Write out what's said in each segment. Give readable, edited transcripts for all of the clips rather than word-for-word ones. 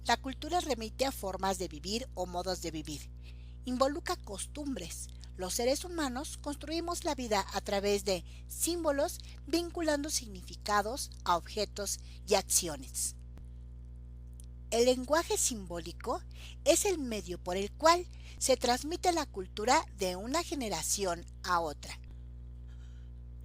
La cultura remite a formas de vivir o modos de vivir. Involucra costumbres. Los seres humanos construimos la vida a través de símbolos vinculando significados a objetos y acciones. El lenguaje simbólico es el medio por el cual se transmite la cultura de una generación a otra.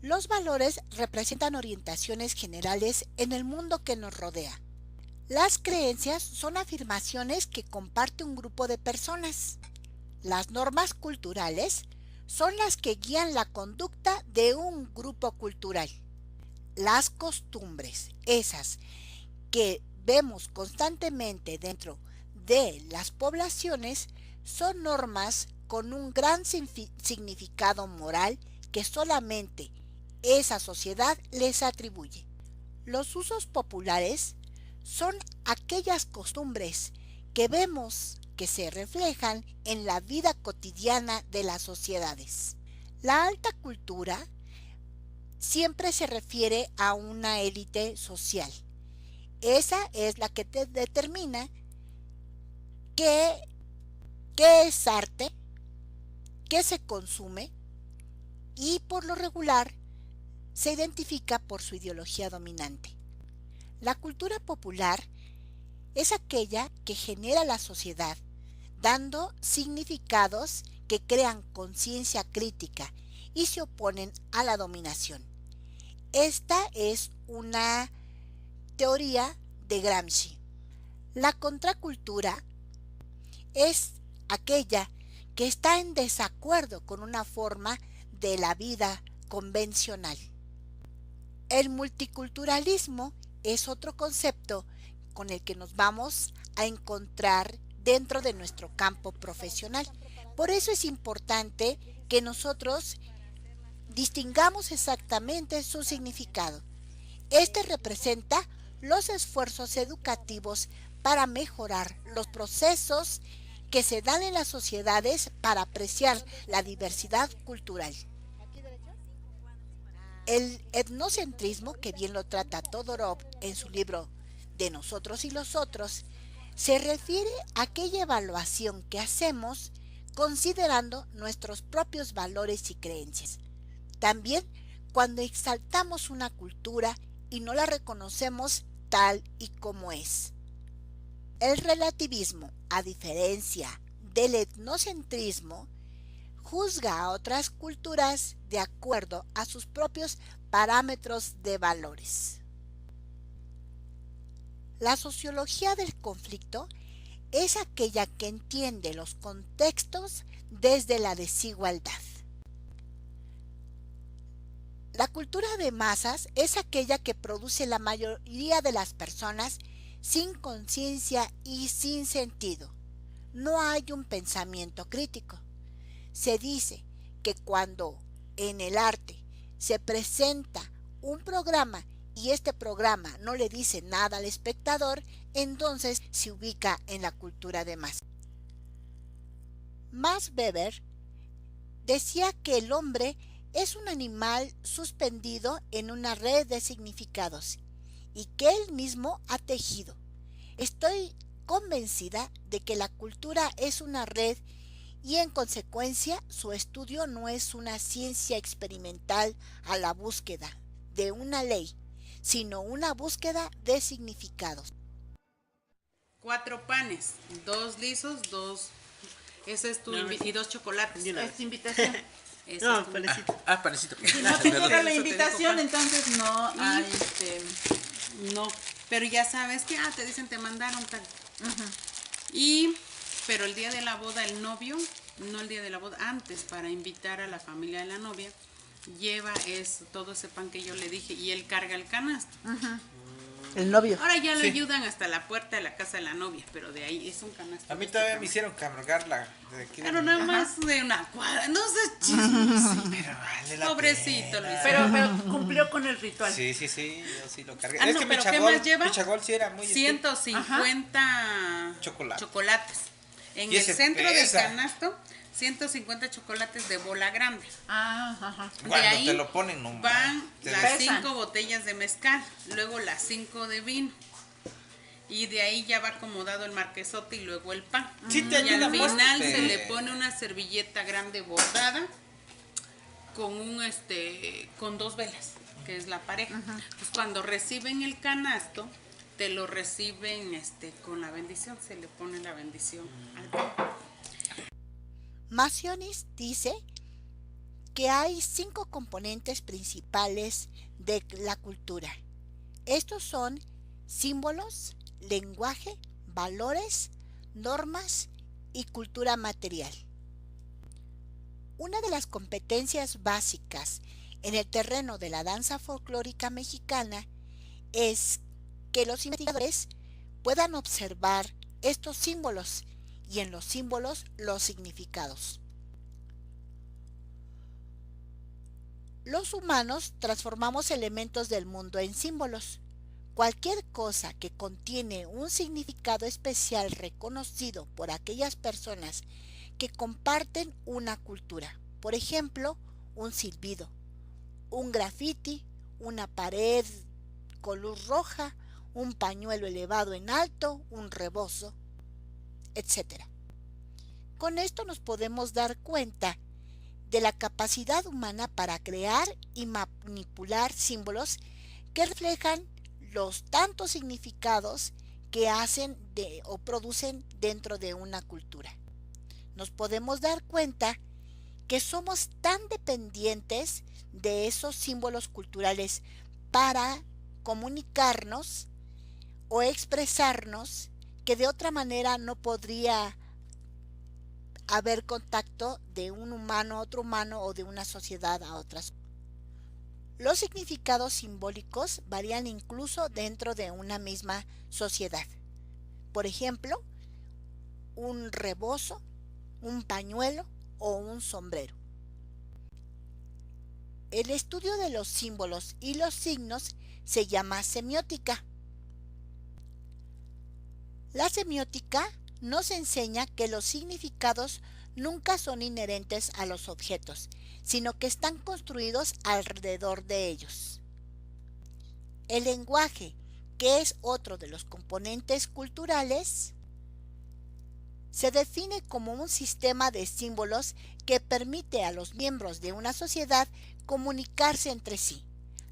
Los valores representan orientaciones generales en el mundo que nos rodea. Las creencias son afirmaciones que comparte un grupo de personas. Las normas culturales son las que guían la conducta de un grupo cultural. Las costumbres, esas que vemos constantemente dentro de las poblaciones, son normas con un gran significado moral que solamente esa sociedad les atribuye. Los usos populares son aquellas costumbres que vemos que se reflejan en la vida cotidiana de las sociedades. La alta cultura siempre se refiere a una élite social. Esa es la que te determina qué es arte, qué se consume y por lo regular se identifica por su ideología dominante. La cultura popular es aquella que genera la sociedad, dando significados que crean conciencia crítica y se oponen a la dominación. Esta es una teoría de Gramsci. La contracultura es aquella que está en desacuerdo con una forma de la vida convencional. El multiculturalismo es otro concepto con el que nos vamos a encontrar dentro de nuestro campo profesional. Por eso es importante que nosotros distingamos exactamente su significado. Este representa los esfuerzos educativos para mejorar los procesos que se dan en las sociedades para apreciar la diversidad cultural. El etnocentrismo, que bien lo trata Todorov en su libro De nosotros y los otros, se refiere a aquella evaluación que hacemos considerando nuestros propios valores y creencias. También cuando exaltamos una cultura y no la reconocemos tal y como es. El relativismo, a diferencia del etnocentrismo, juzga a otras culturas de acuerdo a sus propios parámetros de valores. La sociología del conflicto es aquella que entiende los contextos desde la desigualdad. La cultura de masas es aquella que produce la mayoría de las personas sin conciencia y sin sentido. No hay un pensamiento crítico. Se dice que cuando en el arte se presenta un programa y este programa no le dice nada al espectador, entonces se ubica en la cultura de masas. Max Weber decía que el hombre es un animal suspendido en una red de significados y que él mismo ha tejido. Estoy convencida de que la cultura es una red y en consecuencia su estudio no es una ciencia experimental a la búsqueda de una ley, sino una búsqueda de significados. 4 panes, 2 lisos, 2. Ese es tu y 2 chocolates. Es invitación. No, panecito. Panecito. Si no te llega la Eso te invitación, dijo, entonces no hay no, pero ya sabes que te dicen te mandaron tal. Uh-huh. Pero el día de la boda el novio, no el día de la boda, antes para invitar a la familia de la novia, lleva todo ese pan que yo le dije y él carga el canasto. Uh-huh. El novio. Ahora ya lo ayudan hasta la puerta de la casa de la novia, pero de ahí es un canasto. A mí todavía me hicieron cargarla. Pero nada más de una cuadra, no sé, chismoso. Pero vale la pobrecito pena. Luis. Pero cumplió con el ritual. Sí, yo sí lo cargué. Es que pero mi ¿qué más lleva? Mi chagol sí era muy 150 chocolates. En Y el ese centro del pesa. canasto, 150 chocolates de bola grande. Ajá. Cuando de ahí te lo ponen, no van te las pesan. 5 botellas de mezcal, luego las 5 de vino. y de ahí ya va acomodado el marquesote y luego el pan. Sí, te Y al ayuda final bastante. se le pone una servilleta grande bordada con con 2 velas, que es la pareja. Entonces cuando reciben el canasto, te lo reciben con la bendición, se le pone la bendición al pan. Macionis dice que hay 5 componentes principales de la cultura. Estos son símbolos, lenguaje, valores, normas y cultura material. Una de las competencias básicas en el terreno de la danza folclórica mexicana es que los investigadores puedan observar estos símbolos y en los símbolos los significados. Los humanos transformamos elementos del mundo en símbolos. Cualquier cosa que contiene un significado especial reconocido por aquellas personas que comparten una cultura. Por ejemplo, un silbido, un grafiti, una pared con luz roja, un pañuelo elevado en alto, un rebozo, etc. Con esto nos podemos dar cuenta de la capacidad humana para crear y manipular símbolos que reflejan los tantos significados que hacen o producen dentro de una cultura. Nos podemos dar cuenta que somos tan dependientes de esos símbolos culturales para comunicarnos o expresarnos que de otra manera no podría haber contacto de un humano a otro humano o de una sociedad a otras. Los significados simbólicos varían incluso dentro de una misma sociedad. Por ejemplo, un rebozo, un pañuelo o un sombrero. El estudio de los símbolos y los signos se llama semiótica. La semiótica nos enseña que los significados nunca son inherentes a los objetos, sino que están construidos alrededor de ellos. El lenguaje, que es otro de los componentes culturales, se define como un sistema de símbolos que permite a los miembros de una sociedad comunicarse entre sí.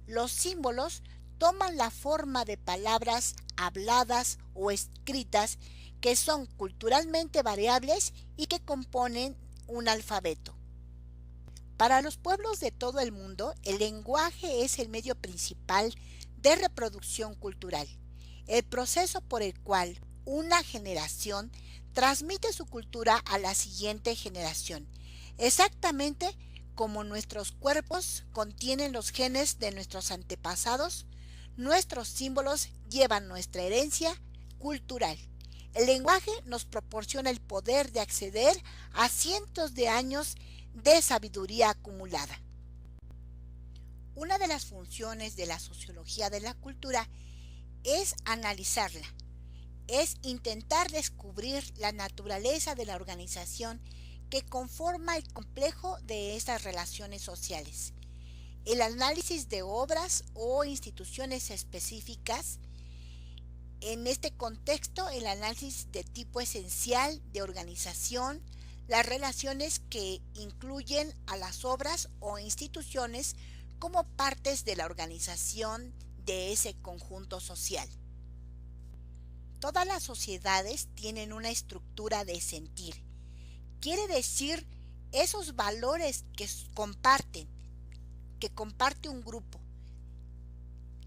Los símbolos toman la forma de palabras habladas o escritas que son culturalmente variables y que componen un alfabeto. Para los pueblos de todo el mundo, el lenguaje es el medio principal de reproducción cultural, el proceso por el cual una generación transmite su cultura a la siguiente generación, exactamente como nuestros cuerpos contienen los genes de nuestros antepasados, nuestros símbolos llevan nuestra herencia cultural. El lenguaje nos proporciona el poder de acceder a cientos de años de sabiduría acumulada. Una de las funciones de la sociología de la cultura es analizarla, es intentar descubrir la naturaleza de la organización que conforma el complejo de estas relaciones sociales. El análisis de obras o instituciones específicas. En este contexto, el análisis de tipo esencial de organización, las relaciones que incluyen a las obras o instituciones como partes de la organización de ese conjunto social. Todas las sociedades tienen una estructura de sentir. Quiere decir esos valores que comparte un grupo.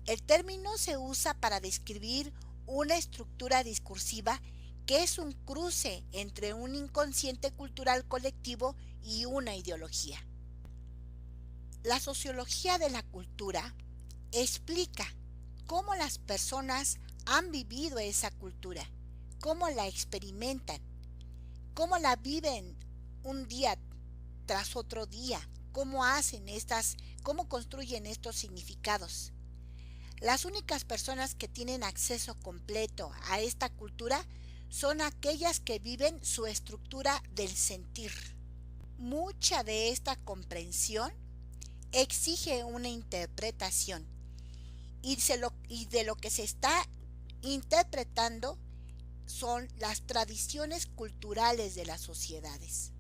El término se usa para describir una estructura discursiva que es un cruce entre un inconsciente cultural colectivo y una ideología. La sociología de la cultura explica cómo las personas han vivido esa cultura, cómo la experimentan, cómo la viven un día tras otro día, cómo construyen estos significados. Las únicas personas que tienen acceso completo a esta cultura son aquellas que viven su estructura del sentir. Mucha de esta comprensión exige una interpretación y de lo que se está interpretando son las tradiciones culturales de las sociedades.